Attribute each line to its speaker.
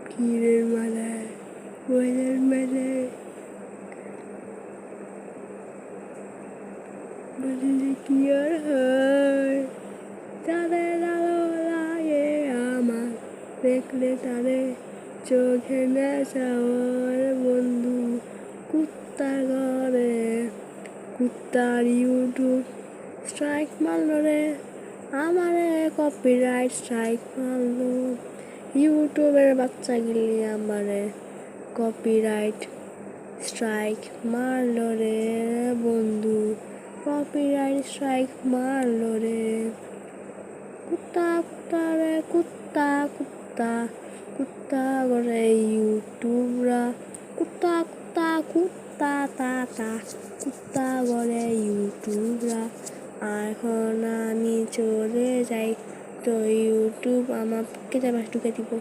Speaker 1: ক্ষীরের মালায় বইয়ের মেলায় বললে কি আর হয়, তাদের আলো লাগে আমার, দেখলে তাদের চোখে নেশা হয়। বন্ধু কুত্তা ঘরে, কুত্তার ইউটিউব স্ট্রাইক মারল রে, আমারে কপিরাইট স্ট্রাইক মারলো। ইউটিউবের বাচ্চা গিলি আমারে কপিরাইট স্ট্রাইক মারলো রে বন্ধু, কপিরাইট স্ট্রাইক মারলো রে। কুত্তা কুত্তা রে কুত্তা কুত্তা, কুত্তা করে ইউটিউবরা, কুত্তা কুত্তা কুত্তা তা তা, কুত্তা করে ইউটিউবরা। এখন আমি চলে যাই, তো ইউটিউব আমার পকেটে ঢুকে দিব।